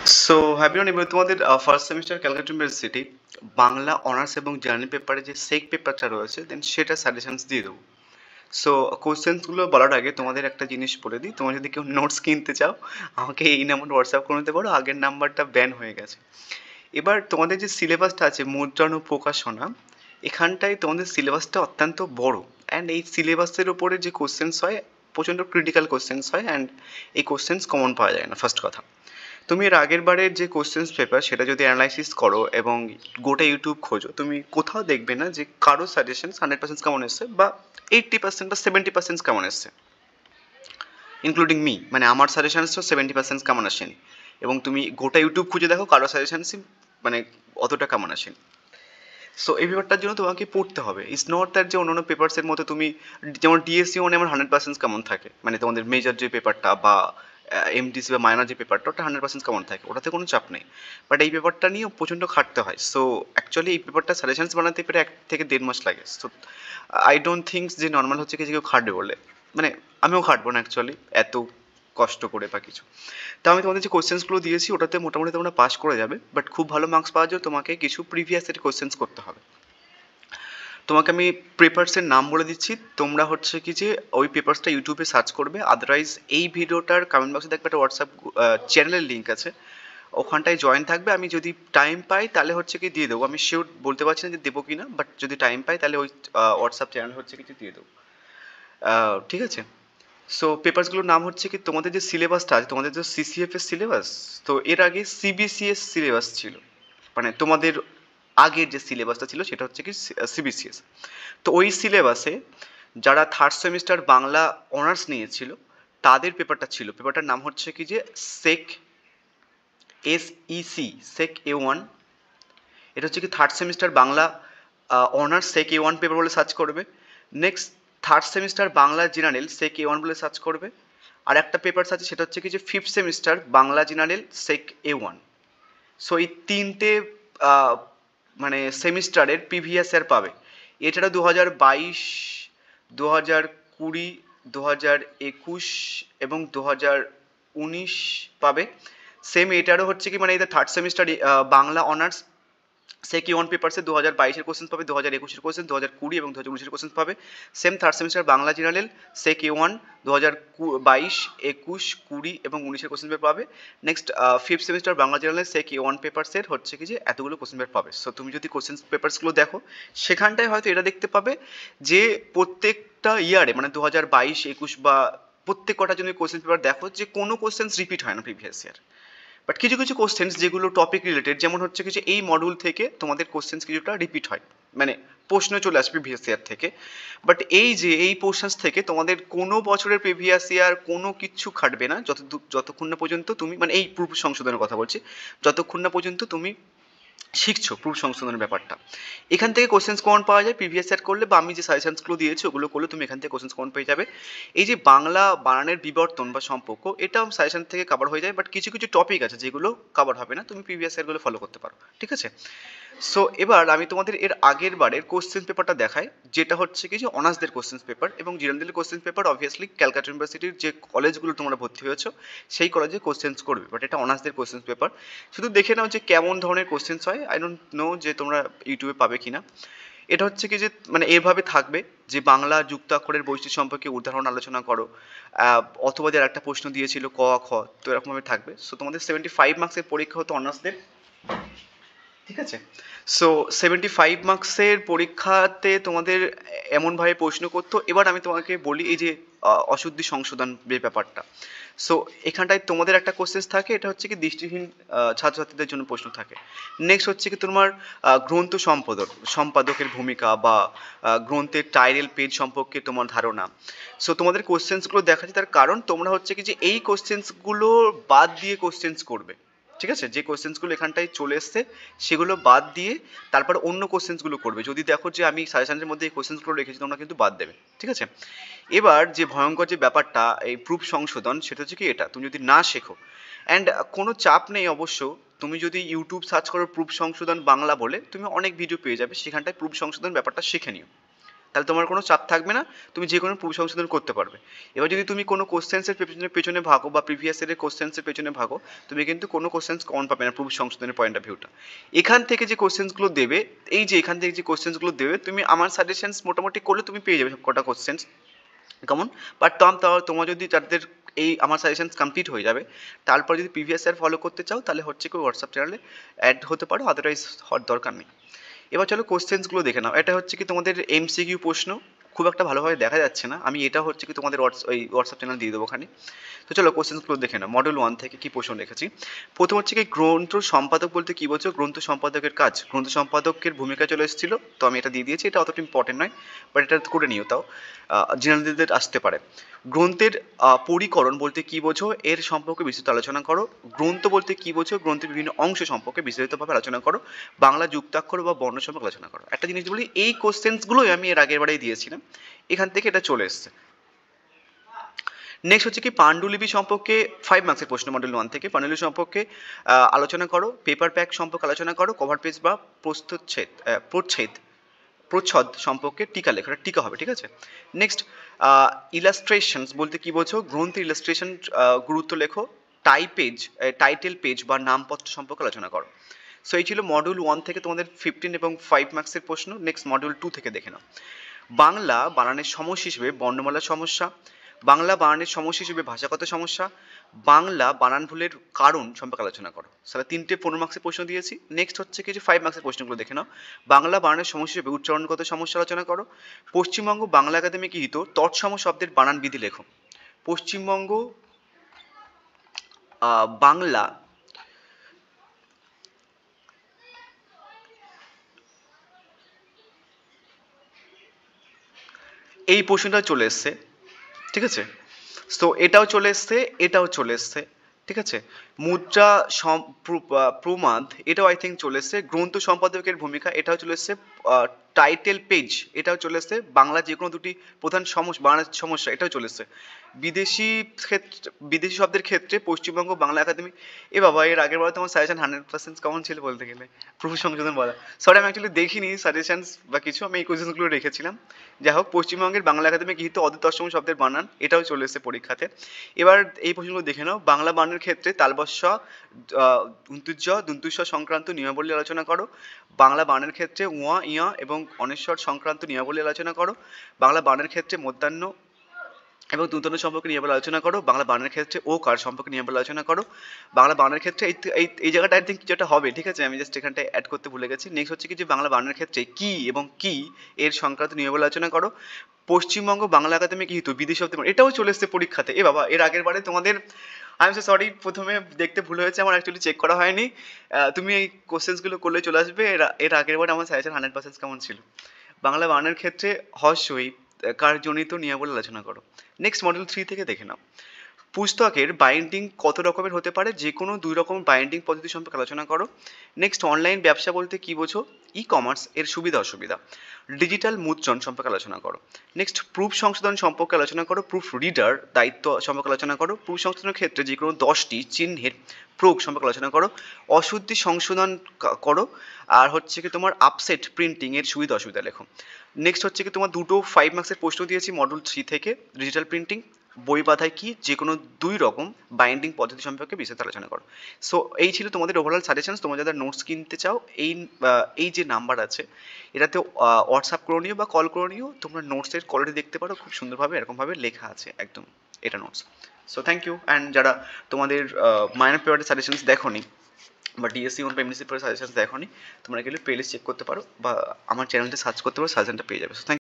So happy on এবার তোমাদের first semester Calcutta university Bangla honours এবং জার্নাল পেপারে যে সেক পেপারটা রয়েছে দেন সেটা সাজেশনস দিয়ে দেবো। সো কোশ্চেন্সগুলো বলার আগে তোমাদের একটা জিনিস বলে দিই, তোমরা যদি কেউ নোটস কিনতে চাও আমাকে এই নাম্বার হোয়াটসঅ্যাপ করে নিতে পারো, আগের নাম্বারটা ব্যান হয়ে গেছে। এবার তোমাদের যে সিলেবাসটা আছে মুদ্রণ ও প্রকাশনা, এখানটায় তোমাদের সিলেবাসটা অত্যন্ত বড় অ্যান্ড এই সিলেবাসের ওপরে যে কোশ্চেন্স হয় প্রচণ্ড ক্রিটিক্যাল কোশ্চেন্স হয় অ্যান্ড এই কোশ্চেন্স কমন পাওয়া যায় না। ফার্স্ট কথা, তুমি এর আগের বারের যে কোশ্চেন্স পেপার সেটা যদি অ্যানালাইসিস করো এবং গোটা ইউটিউব খোঁজো, তুমি কোথাও দেখবে না যে কারো সাজেশন 100% কেমন এসছে বা 80% বা 70% কেমন এসছে, ইনক্লুডিং মি, মানে আমার সাজেশনসও 70% কেমন আসেনি। এবং তুমি গোটা ইউটিউব খুঁজে দেখো কারো সাজেশনসই মানে অতটা কেমন আসেনি। সো এই পেপারটার জন্য তোমাকে পড়তে হবে। ইটস নট দ্যাট যে অন্যান্য পেপারসের মতো তুমি যেমন ডিএসসি মানে আমার 100% কেমন থাকে, মানে তোমাদের মেজর যে পেপারটা বা এমডিসি বা মাইনর যে পেপারটা ওটা 100% কেমন থাকে, ওটাতে কোনো চাপ নেই। বাট এই পেপারটা নিয়ে প্রচণ্ড খাটতে হয়। সো অ্যাকচুয়ালি এই পেপারটা সাজেশনস বানাতে প্রায় 1 থেকে 1.5 মাস লাগে। সো আই ডোন্ট থিঙ্কস যে নর্মাল হচ্ছে কি যে কেউ খাটবে বলে, মানে আমিও খাটবো না অ্যাকচুয়ালি এত কষ্ট করে বা কিছু। তো আমি তোমাদের যে কোশ্চেন্সগুলো দিয়েছি ওটাতে মোটামুটি তোমরা পাস করে যাবে, বাট খুব ভালো মার্কস পাওয়ার জন্য তোমাকে কিছু প্রিভিয়াস এর কোশ্চেন্স করতে হবে। তোমাকে আমি পেপারসের নাম বলে দিচ্ছি, তোমরা হচ্ছে কি যে ওই পেপারসটা ইউটিউবে সার্চ করবে, আদারওয়াইজ এই ভিডিওটার কমেন্ট বক্সে দেখবে একটা হোয়াটসঅ্যাপ চ্যানেলের লিঙ্ক আছে, ওখানটায় জয়েন থাকবে। আমি যদি টাইম পাই তাহলে হচ্ছে কি দিয়ে দেবো, আমি শিওর বলতে পারছি না যে দেবো কি না, বাট যদি টাইম পাই তাহলে ওই হোয়াটসঅ্যাপ চ্যানেল হচ্ছে কিছু দিয়ে দেবো। ঠিক আছে। সো পেপারসগুলোর নাম হচ্ছে কি, তোমাদের যে সিলেবাসটা আছে তোমাদের যে সিসিএফ এর সিলেবাস, তো এর আগে সিবিসিএস সিলেবাস ছিল, মানে তোমাদের আগের যে সিলেবাসটা ছিল সেটা হচ্ছে কি সিবিসিএস। তো ওই সিলেবাসে যারা থার্ড সেমিস্টার বাংলা অনার্স নিয়েছিল তাদের পেপারটা ছিল, পেপারটার নাম হচ্ছে কি যে সেক এসইসি সেক A1। এটা হচ্ছে কি third semester Bangla honours SEC A1 paper বলে সার্চ করবে। Next third semester Bangla general SEC A1 বলে সার্চ করবে। আর একটা পেপারস আছে সেটা হচ্ছে কি যে fifth semester Bangla general SEC A1। So এই তিনটে আহ, মানে সেমিস্টারের প্রিভিয়াস ইয়ার পাবে। এছাড়া 2022, 2020, 2021 এবং 2019 পাবে। সেম এটারও হচ্ছে কি মানে এই থার্ড সেমিস্টার বাংলা অনার্স সে কি ওয়ান পেপারসে 2022-এর কোশ্চেন পাবে, 2021-এর কোশ্চেন, 2020 এবং 2019-এর কোশ্চেন পাবে। Same third semester Bangla general SEC one 2022, 21, 20 এবং 19-এর কোশ্চেন পেপার পাবে। Next fifth semester Bangla general SEC one পেপারসের হচ্ছে কি যে এতগুলো কোশ্চেন পেপার পাবে। সো তুমি যদি কোশ্চেন পেপারসগুলো দেখো সেখানটায় হয়তো এটা দেখতে পাবে যে প্রত্যেকটা ইয়ারে মানে 2022, 21 বা প্রত্যেক কটার জন্য কোশ্চেন পেপার দেখো যে কোনো কোশ্চেন্স রিপিট হয় না প্রিভিয়াস ইয়ার। বাট কিছু কিছু কোশ্চেন্স যেগুলো টপিক রিলেটেড, যেমন হচ্ছে কিছু এই মডিউল থেকে তোমাদের কোশ্চেন্স কিছুটা রিপিট হয়, মানে প্রশ্ন চলে আসবে প্রিভিয়াস ইয়ার থেকে। বাট এই যে এই পোর্শনস থেকে তোমাদের কোনো বছরের প্রিভিয়াস ইয়ার কোনো কিছু খাটবে না যতক্ষণ না পর্যন্ত তুমি, মানে এই পূর্ব সংশোধনের কথা বলছি, যতক্ষণ না পর্যন্ত তুমি শিখছো প্রুফ সংশোধনের ব্যাপারটা। এখান থেকে কোশ্চেন্স কমন পাওয়া যায় প্রিভিয়াস ইয়ার করলে, বা আমি যে সাজেশনসগুলো দিয়েছি ওগুলো করলে তুমি এখান থেকে কোশ্চেন্স কমন পেয়ে যাবে। এই যে বাংলা বানানের বিবর্তন বা সম্পর্ক, এটাও সাজেশন থেকে কভার হয়ে যায়, বাট কিছু কিছু টপিক আছে যেগুলো কভার হবে না, তুমি প্রিভিয়াস ইয়ারগুলো ফলো করতে পারো। ঠিক আছে। সো এবার আমি তোমাদের এর আগের বারের কোশ্চেন পেপারটা দেখাই, যেটা হচ্ছে কি যে অনার্সদের কোশ্চেন পেপার এবং general question paper obviously Calcutta ইউনিভার্সিটির যে কলেজগুলো তোমরা ভর্তি হয়েছো সেই কলেজে কোশ্চেন্স করবে, বাট এটা অনার্সদের কোশ্চেন পেপার। শুধু দেখে নাও যে কেমন ধরনের কোশ্চেন্স হয়। আই ডোন্ট নো যে তোমরা ইউটিউবে পাবে কিনা। এটা হচ্ছে কি যে মানে এভাবে থাকবে যে বাংলা যুক্তাক্ষরের বৈশিষ্ট্য সম্পর্কে উদাহরণ আলোচনা করো, অথবা যার একটা প্রশ্ন দিয়েছিল ক খ, তো এরকমভাবে থাকবে। সো তোমাদের 75 মার্কসের পরীক্ষা হতো অনার্সদের। ঠিক আছে। সো 75 মার্কসের পরীক্ষাতে তোমাদের এমনভাবে প্রশ্ন করতো। এবার আমি তোমাকে বলি এই যে অশুদ্ধি সংশোধন যে ব্যাপারটা, সো এখানটায় তোমাদের একটা কোশ্চেন থাকে, এটা হচ্ছে কি দৃষ্টিহীন ছাত্রছাত্রীদের জন্য প্রশ্ন থাকে। নেক্সট হচ্ছে কি তোমার গ্রন্থ সম্পাদকের ভূমিকা বা গ্রন্থের টাইটেল পেজ সম্পর্কে তোমার ধারণা। সো তোমাদের কোশ্চেন্সগুলো দেখা যায়, তার কারণ তোমরা হচ্ছে কি যে এই কোশ্চেন্সগুলো বাদ দিয়ে কোশ্চেন্স করবে। ঠিক আছে, যে কোশ্চেন্সগুলো এখানটায় চলে এসছে সেগুলো বাদ দিয়ে তারপর অন্য কোশ্চেন্সগুলো করবে। যদি দেখো যে আমি সাজেশনের মধ্যে এই কোশ্চেন্সগুলো রেখেছি তোমরা কিন্তু বাদ দেবে। ঠিক আছে। এবার যে ভয়ঙ্কর যে ব্যাপারটা এই প্রুফ সংশোধন, সেটা হচ্ছে কি এটা তুমি যদি না শেখো, অ্যান্ড কোনো চাপ নেই অবশ্য, তুমি যদি ইউটিউব সার্চ করো প্রুফ সংশোধন বাংলা বলে তুমি অনেক ভিডিও পেয়ে যাবে, সেখানটায় প্রুফ সংশোধন ব্যাপারটা শিখে নিও। তাহলে তোমার কোনো চাপ থাকবে না, তুমি যে কোনো প্রুফ সংশোধন করতে পারবে। এবার যদি তুমি কোনো কোশ্চেন্সের পেছনে ভাগো বা প্রিভিয়াস ইয়ারের কোশ্চেন্সের পেছনে ভাগো, তুমি কিন্তু কোনো কোশ্চেন্স কমন পাবে না প্রুফ সংশোধনের পয়েন্ট অফ ভিউটা। এখান থেকে যে কোশ্চেন্সগুলো দেবে, এই যে এখান থেকে যে কোশ্চেন্সগুলো দেবে, তুমি আমার সাজেশনস মোটামুটি করলে তুমি পেয়ে যাবে সব কটা কোশ্চেন্স কমন। বাট তোমার যদি যাদের এই আমার সাজেশনস কমপ্লিট হয়ে যাবে, তারপর যদি প্রিভিয়াস ইয়ার ফলো করতে চাও, তাহলে হচ্ছে কি হোয়াটসঅ্যাপ চ্যানেলে অ্যাড হতে পারো, আদারওয়াইজ হওয়ার দরকার নেই। এবার চলো কোশ্চেন্সগুলো দেখে নাও। এটা হচ্ছে কি তোমাদের এমসিকিউ প্রশ্ন, খুব একটা ভালোভাবে দেখা যাচ্ছে না, আমি এটা হচ্ছে কি তোমাদের হোয়াটসঅ্যাপ চ্যানেল দিয়ে দেবো ওখানে। তো চলো কোশ্চেন্সগুলো দেখে নাও। মডেল 1 থেকে কি প্রশ্ন রেখেছি। প্রথম হচ্ছে কি গ্রন্থ সম্পাদক বলতে কি বোঝো, গ্রন্থ সম্পাদকের কাজ, গ্রন্থ সম্পাদকের ভূমিকা চলে এসেছিল, তো আমি এটা দিয়ে দিয়েছি, এটা অতটা ইম্পর্টেন্ট নয়, বাট এটা করে নিও, তাও জেনারেলদের আসতে পারে। গ্রন্থের পরিকরণ বলতে কি বোঝো, এর সম্পর্কে বিস্তৃত আলোচনা করো। গ্রন্থ বলতে কি বোঝো, গ্রন্থের বিভিন্ন অংশ সম্পর্কে বিস্তারিতভাবে আলোচনা করো। বাংলা যুক্তাক্ষর বা বর্ণ সম্পর্কে আলোচনা করো। একটা জিনিস বলি, এই কোশ্চেন্সগুলোই আমি এর আগের বারেই দিয়েছিলাম, এখান থেকে এটা চলে এসছে। নেক্সট হচ্ছে কি পাণ্ডুলিপি সম্পর্কে 5 মার্কসের প্রশ্ন মডেল 1 থেকে। পাণ্ডুলিপি সম্পর্কে আলোচনা করো, পেপার প্যাক সম্পর্কে আলোচনা করো, কভার পেজ বা প্রচ্ছদ সম্পর্কে টিকা লেখো, এটা টিকা হবে, ঠিক আছে। নেক্সট ইলাস্ট্রেশনস বলতে কি বোঝো, গ্রন্থের ইলাস্ট্রেশন গুরুত্ব লেখো। টাইটেল পেজ বা নামপত্র সম্পর্কে আলোচনা করো। সো এই ছিল মডিউল 1 থেকে তোমাদের 15 এবং 5 মার্কসের প্রশ্ন। নেক্সট মডিউল 2 থেকে দেখে নাও। বাংলা বানানের সমস্যা হিসেবে বর্ণমালার সমস্যা, বাংলা বানানের সমস্যা হিসেবে ভাষাগত সমস্যা, বাংলা বানান ভুলের কারণ সম্পর্কে আলোচনা করো। সারা 3টে 15 মার্কসের প্রশ্ন দিয়েছি। নেক্সট হচ্ছে কিছু 5 মার্কসের প্রশ্নগুলো দেখে নাও। বাংলা বানানের সমস্যা হিসেবে উচ্চারণগত সমস্যা আলোচনা করো। পশ্চিমবঙ্গ বাংলা একাডেমি গৃহীত তৎসম শব্দের বানান বিধি লেখো। পশ্চিমবঙ্গ বাংলা এই প্রশ্নটা চলে এসছে, ঠিক আছে। তো এটাও চলে এসছে, এটাও চলে এসছে, ঠিক আছে। মুদ্রা প্রমাদ এটাও আই থিঙ্ক চলে এসছে। গ্রন্থ সম্পাদকের ভূমিকা এটাও চলে এসছে। টাইটেল পেজ এটাও চলে এসছে। বাংলা যে কোনো দুটি প্রধান বাংলার সমস্যা এটাও চলে এসছে। বিদেশি শব্দের ক্ষেত্রে পশ্চিমবঙ্গ বাংলা একাডেমি, এ বাবা এর আগের বার তোমার সাজেশন 100% কেমন ছিল বলতে গেলে, প্রভু সংশোধন বলা। সরি আমি অ্যাকচুয়ালি দেখিনি সাজেশনস বা কিছু, আমি এই কোয়েশ্চেনগুলো রেখেছিলাম। যাই হোক, পশ্চিমবঙ্গের বাংলা একাডেমি গৃহীত অদ্যতম শব্দের বানান এটাও চলে এসছে পরীক্ষাতে। এবার এই প্রশ্নগুলো দেখে নাও। বাংলা বানানের ক্ষেত্রে তালবস্য দন্তুস্ব সংক্রান্ত নিয়মাবলী আলোচনা করো। বাংলা বানানের ক্ষেত্রে উয়া ইয়া এবং অনেশ্বর সংক্রান্ত নিয়মাবলী আলোচনা করো। বাংলা বানানের ক্ষেত্রে মধ্যাহ্ন এবং দূতান্ন সম্পর্কে নিয়মাবলী আলোচনা করো। বাংলা বানানের ক্ষেত্রে ও কার সম্পর্কে নিয়মাবলী আলোচনা করো। বাংলা বানানের ক্ষেত্রে এই জায়গাটা আই থিঙ্ক কিছুটা হবে, ঠিক আছে, আমি জাস্ট এখানটায় অ্যাড করতে ভুলে গেছি। নেক্সট হচ্ছে কি যে বাংলা বানানের ক্ষেত্রে কি এবং কি এর সংক্রান্ত নিয়মাবলী আলোচনা করো। পশ্চিমবঙ্গ বাংলা একাডেমি গৃহীত বিদেশি শব্দ, এটাও চলে এসছে পরীক্ষাতে। এ বাবা এর আগের বারে তোমাদের, আই এম সো সরি, প্রথমে দেখতে ভুল হয়েছে আমার, অ্যাকচুয়ালি চেক করা হয়নি। তুমি এই কোশ্চেন্সগুলো করলে চলে আসবে। এর আগের বারে আমার সাজেশন 100% কেমন ছিল। বাংলা বানানের ক্ষেত্রে হর্ষই কারজনিত নিয়মাবলী আলোচনা করো। নেক্সট মডেল 3 থেকে দেখে নাও। পুস্তকের বাইন্ডিং কত রকমের হতে পারে, যে কোনো 2 রকম বাইন্ডিং পদ্ধতি সম্পর্কে আলোচনা করো। নেক্সট অনলাইন ব্যবসা বলতে কি বোঝো, ই কমার্স এর সুবিধা অসুবিধা। ডিজিটাল মুদ্রণ সম্পর্কে আলোচনা করো। নেক্সট প্রুফ সংশোধন সম্পর্কে আলোচনা করো। প্রুফ রিডার দায়িত্ব সম্পর্কে আলোচনা করো। প্রুফ সংশোধনের ক্ষেত্রে যে কোনো 10টি চিহ্নের প্রয়োগ সম্পর্কে আলোচনা করো। অশুদ্ধি সংশোধন করো। আর হচ্ছে কি তোমার আপসেট প্রিন্টিং এর সুবিধা অসুবিধা লেখো। নেক্সট হচ্ছে কি তোমার দুটো 5 মার্কসের প্রশ্ন দিয়েছি মডেল 3 থেকে। ডিজিটাল প্রিন্টিং বই বাঁধায় কি, যে কোনো 2 রকম বাইন্ডিং পদ্ধতি সম্পর্কে বিস্তারিত আলোচনা করো। সো এই ছিল তোমাদের ওভারঅল সাজেশনস। তোমরা যারা নোটস কিনতে চাও, এই যে নাম্বার আছে এটাতে হোয়াটসঅ্যাপ করে নিও বা কল করে নিও। তোমরা নোটসের কোয়ালিটি দেখতে পারো, খুব সুন্দরভাবে এরকমভাবে লেখা আছে একদম, এটা notes. So thank you. And যারা তোমাদের মাইনর পেপারের সাজেশনস দেখোনি বা ডিএসসি বা এমএসসি পেপারের সাজেশনস দেখোনি, তোমরা গেলে প্লেলিস্ট চেক করতে পারো বা আমার চ্যানেলটা সার্চ করতে পারো, সাজেশনটা পেয়ে যাবে। So thank